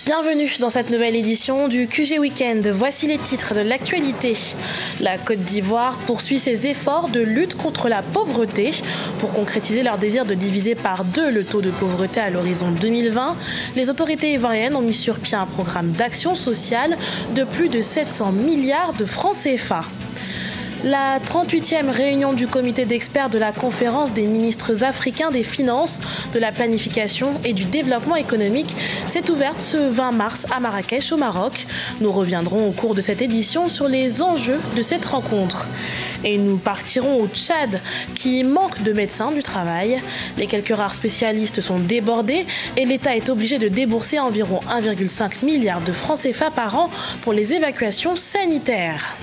Bienvenue dans cette nouvelle édition du QG Weekend. Voici les titres de l'actualité. La Côte d'Ivoire poursuit ses efforts de lutte contre la pauvreté pour concrétiser leur désir de diviser par 2 le taux de pauvreté à l'horizon 2020. Les autorités ivoiriennes ont mis sur pied un programme d'action sociale de plus de 700 milliards de francs CFA. La 38e réunion du comité d'experts de la conférence des ministres africains des finances, de la planification et du développement économique s'est ouverte ce 20 mars à Marrakech au Maroc. Nous reviendrons au cours de cette édition sur les enjeux de cette rencontre. Et nous partirons au Tchad qui manque de médecins du travail. Les quelques rares spécialistes sont débordés et l'État est obligé de débourser environ 1,5 milliard de francs CFA par an pour les évacuations sanitaires.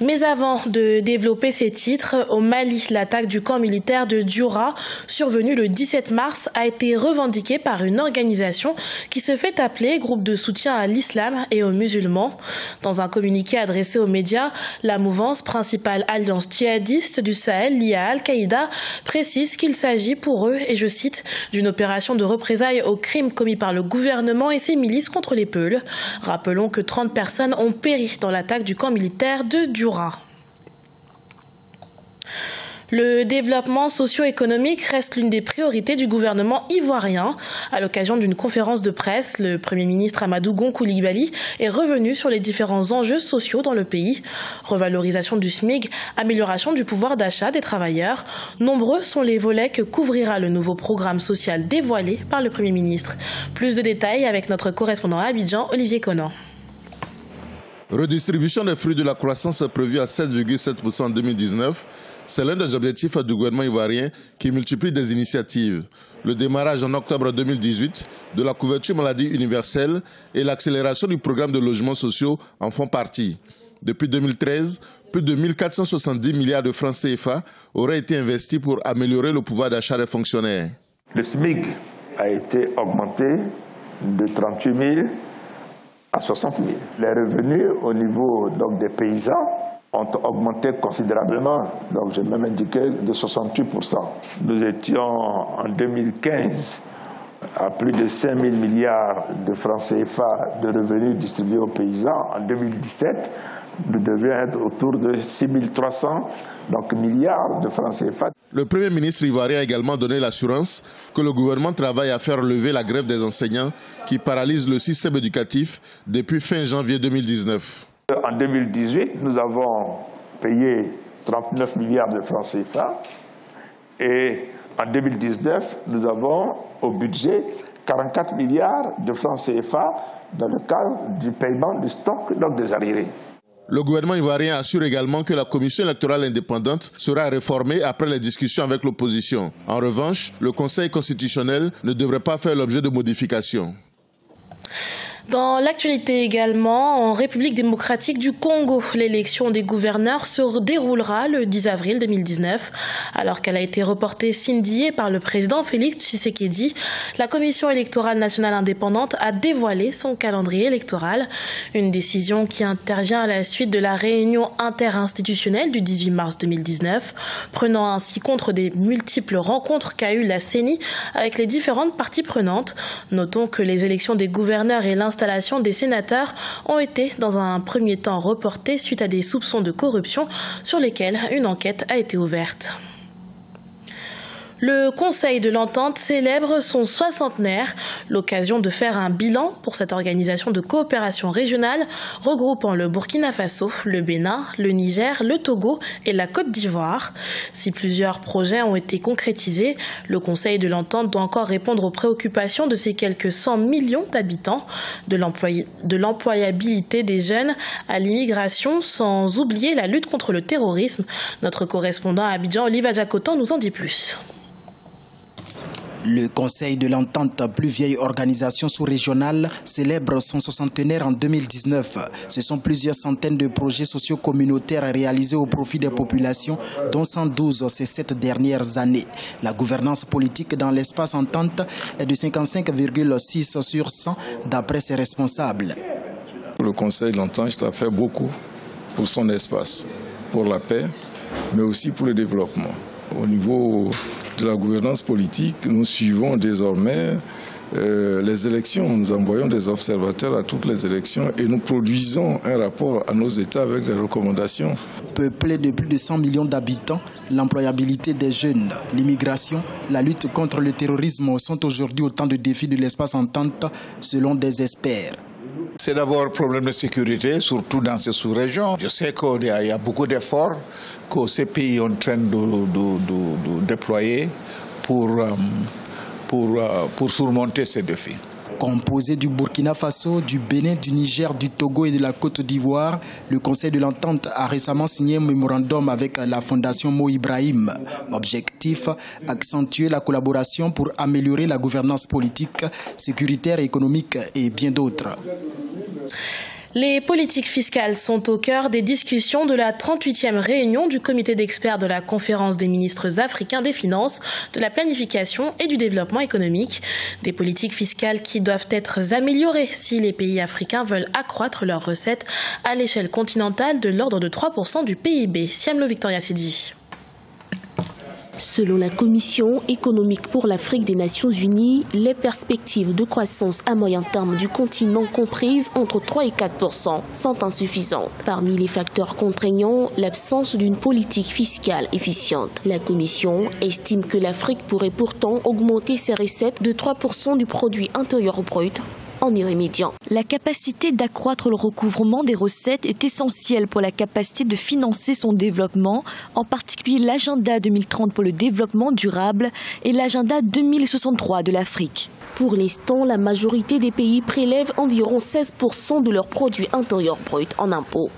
Mais avant de développer ces titres, au Mali, l'attaque du camp militaire de Dioura, survenue le 17 mars, a été revendiquée par une organisation qui se fait appeler Groupe de soutien à l'islam et aux musulmans. Dans un communiqué adressé aux médias, la mouvance, principale alliance djihadiste du Sahel liée à Al-Qaïda, précise qu'il s'agit pour eux, et je cite, d'une opération de représailles aux crimes commis par le gouvernement et ses milices contre les Peuls. Rappelons que 30 personnes ont péri dans l'attaque du camp militaire de Dioura. Le développement socio-économique reste l'une des priorités du gouvernement ivoirien. À l'occasion d'une conférence de presse, le Premier ministre Amadou Gon Coulibaly est revenu sur les différents enjeux sociaux dans le pays. Revalorisation du SMIC, amélioration du pouvoir d'achat des travailleurs. Nombreux sont les volets que couvrira le nouveau programme social dévoilé par le Premier ministre. Plus de détails avec notre correspondant à Abidjan, Olivier Conan. Redistribution des fruits de la croissance prévue à 7,7% en 2019, c'est l'un des objectifs du gouvernement ivoirien qui multiplie des initiatives. Le démarrage en octobre 2018 de la couverture maladie universelle et l'accélération du programme de logements sociaux en font partie. Depuis 2013, plus de 1470 milliards de francs CFA auraient été investis pour améliorer le pouvoir d'achat des fonctionnaires. Le SMIC a été augmenté de 38 000 à 60 000. Les revenus au niveau donc, des paysans ont augmenté considérablement, donc j'ai même indiqué de 68%. Nous étions en 2015 à plus de 5 000 milliards de francs CFA de revenus distribués aux paysans. En 2017, nous devions être autour de 6 300 milliards de francs CFA. Le Premier ministre ivoirien a également donné l'assurance que le gouvernement travaille à faire lever la grève des enseignants qui paralyse le système éducatif depuis fin janvier 2019. En 2018, nous avons payé 39 milliards de francs CFA et en 2019, nous avons au budget 44 milliards de francs CFA dans le cadre du paiement du stock donc des arriérés. Le gouvernement ivoirien assure également que la commission électorale indépendante sera réformée après les discussions avec l'opposition. En revanche, le Conseil constitutionnel ne devrait pas faire l'objet de modifications. Dans l'actualité également, en République démocratique du Congo, l'élection des gouverneurs se déroulera le 10 avril 2019. Alors qu'elle a été reportée sine-die par le président Félix Tshisekedi, la Commission électorale nationale indépendante a dévoilé son calendrier électoral. Une décision qui intervient à la suite de la réunion interinstitutionnelle du 18 mars 2019, prenant ainsi compte des multiples rencontres qu'a eues la CENI avec les différentes parties prenantes. Notons que les élections des gouverneurs et l'installation des sénateurs ont été dans un premier temps reportées suite à des soupçons de corruption sur lesquels une enquête a été ouverte. Le Conseil de l'Entente célèbre son 60aire, l'occasion de faire un bilan pour cette organisation de coopération régionale regroupant le Burkina Faso, le Bénin, le Niger, le Togo et la Côte d'Ivoire. Si plusieurs projets ont été concrétisés, le Conseil de l'Entente doit encore répondre aux préoccupations de ces quelques 100 millions d'habitants, de l'employabilité des jeunes à l'immigration, sans oublier la lutte contre le terrorisme. Notre correspondant à Abidjan, Olivier Jacotan, nous en dit plus. Le Conseil de l'Entente, plus vieille organisation sous-régionale, célèbre son 60aire en 2019. Ce sont plusieurs centaines de projets sociaux communautaires réalisés au profit des populations, dont 112 ces 7 dernières années. La gouvernance politique dans l'espace Entente est de 55,6 sur 100 d'après ses responsables. Le Conseil de l'Entente a fait beaucoup pour son espace, pour la paix, mais aussi pour le développement. Au niveau de la gouvernance politique, nous suivons désormais les élections. Nous envoyons des observateurs à toutes les élections et nous produisons un rapport à nos États avec des recommandations. Peuplé de plus de 100 millions d'habitants, l'employabilité des jeunes, l'immigration, la lutte contre le terrorisme sont aujourd'hui autant de défis de l'espace entente selon des experts. C'est d'abord un problème de sécurité, surtout dans ces sous-régions. Je sais qu'il y a beaucoup d'efforts que ces pays sont en train de déployer pour surmonter ces défis. Composé du Burkina Faso, du Bénin, du Niger, du Togo et de la Côte d'Ivoire, le Conseil de l'Entente a récemment signé un mémorandum avec la Fondation Mo Ibrahim. Objectif, accentuer la collaboration pour améliorer la gouvernance politique, sécuritaire, économique et bien d'autres. Les politiques fiscales sont au cœur des discussions de la 38e réunion du comité d'experts de la conférence des ministres africains des finances, de la planification et du développement économique. Des politiques fiscales qui doivent être améliorées si les pays africains veulent accroître leurs recettes à l'échelle continentale de l'ordre de 3% du PIB. Siamlo Victoria Sidi. Selon la Commission économique pour l'Afrique des Nations Unies, les perspectives de croissance à moyen terme du continent comprises entre 3 et 4% sont insuffisantes. Parmi les facteurs contraignants, l'absence d'une politique fiscale efficiente. La Commission estime que l'Afrique pourrait pourtant augmenter ses recettes de 3% du produit intérieur brut en y remédiant. La capacité d'accroître le recouvrement des recettes est essentielle pour la capacité de financer son développement, en particulier l'agenda 2030 pour le développement durable et l'agenda 2063 de l'Afrique. Pour l'instant, la majorité des pays prélèvent environ 16% de leur produit intérieur brut en impôts,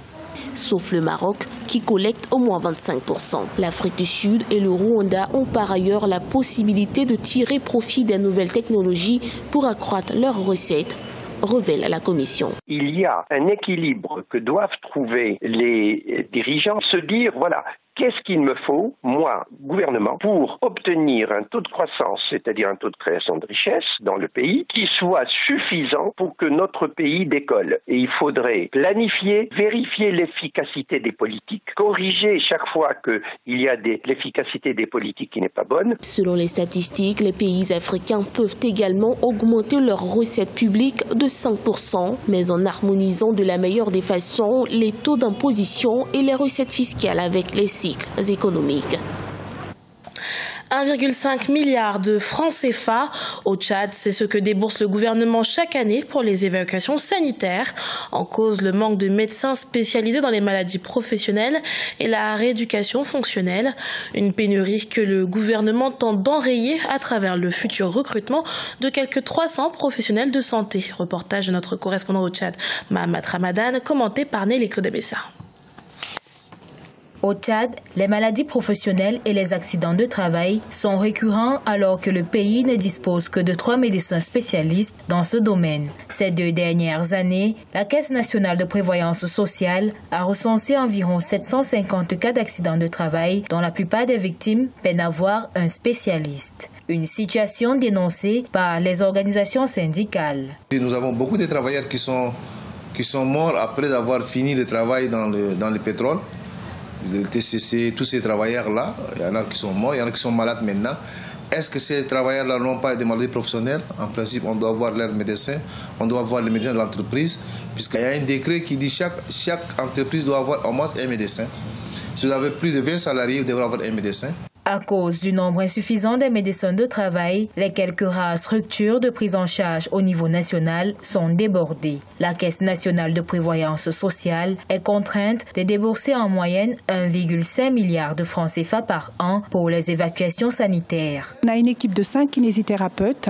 sauf le Maroc qui collecte au moins 25%. L'Afrique du Sud et le Rwanda ont par ailleurs la possibilité de tirer profit des nouvelles technologies pour accroître leurs recettes, révèle la Commission. Il y a un équilibre que doivent trouver les dirigeants, se dire voilà, qu'est-ce qu'il me faut, moi, gouvernement, pour obtenir un taux de croissance, c'est-à-dire un taux de création de richesse dans le pays, qui soit suffisant pour que notre pays décolle. Et il faudrait planifier, vérifier l'efficacité des politiques, corriger chaque fois qu'il y a l'efficacité des politiques qui n'est pas bonne. Selon les statistiques, les pays africains peuvent également augmenter leurs recettes publiques de 5%, mais en harmonisant de la meilleure des façons les taux d'imposition et les recettes fiscales avec les cycles économiques. 1,5 milliard de francs CFA au Tchad, c'est ce que débourse le gouvernement chaque année pour les évacuations sanitaires. En cause, le manque de médecins spécialisés dans les maladies professionnelles et la rééducation fonctionnelle. Une pénurie que le gouvernement tente d'enrayer à travers le futur recrutement de quelques 300 professionnels de santé. Reportage de notre correspondant au Tchad, Mahamat Ramadan, commenté par Nelly Claude Bessa. Au Tchad, les maladies professionnelles et les accidents de travail sont récurrents alors que le pays ne dispose que de 3 médecins spécialistes dans ce domaine. Ces 2 dernières années, la Caisse nationale de prévoyance sociale a recensé environ 750 cas d'accidents de travail dont la plupart des victimes peinent à voir un spécialiste. Une situation dénoncée par les organisations syndicales. Nous avons beaucoup de travailleurs qui sont morts après avoir fini le travail dans le pétrole. Le TCC, tous ces travailleurs-là, il y en a qui sont morts, il y en a qui sont malades maintenant. Est-ce que ces travailleurs-là n'ont pas des maladies professionnelles? En principe, on doit voir leurs médecins, on doit voir les médecins de l'entreprise, puisqu'il y a un décret qui dit que chaque entreprise doit avoir au moins un médecin. Si vous avez plus de 20 salariés, vous devrez avoir un médecin. À cause du nombre insuffisant des médecins de travail, les quelques rares structures de prise en charge au niveau national sont débordées. La Caisse nationale de prévoyance sociale est contrainte de débourser en moyenne 1,5 milliard de francs CFA par an pour les évacuations sanitaires. On a une équipe de 5 kinésithérapeutes,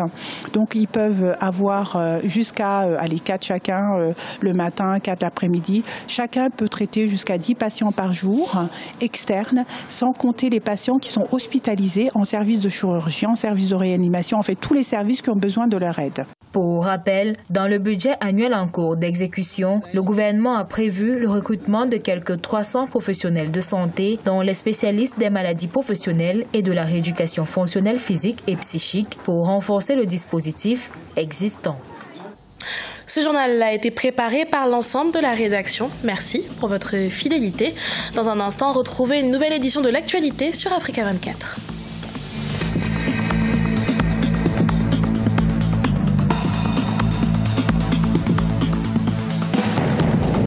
donc ils peuvent avoir jusqu'à 4 chacun le matin, 4 l'après-midi. Chacun peut traiter jusqu'à 10 patients par jour externes, sans compter les patients qui sont hospitalisés en service de chirurgie, en service de réanimation, en fait tous les services qui ont besoin de leur aide. Pour rappel, dans le budget annuel en cours d'exécution, le gouvernement a prévu le recrutement de quelques 300 professionnels de santé, dont les spécialistes des maladies professionnelles et de la rééducation fonctionnelle physique et psychique, pour renforcer le dispositif existant. Ce journal a été préparé par l'ensemble de la rédaction. Merci pour votre fidélité. Dans un instant, retrouvez une nouvelle édition de l'actualité sur Africa 24.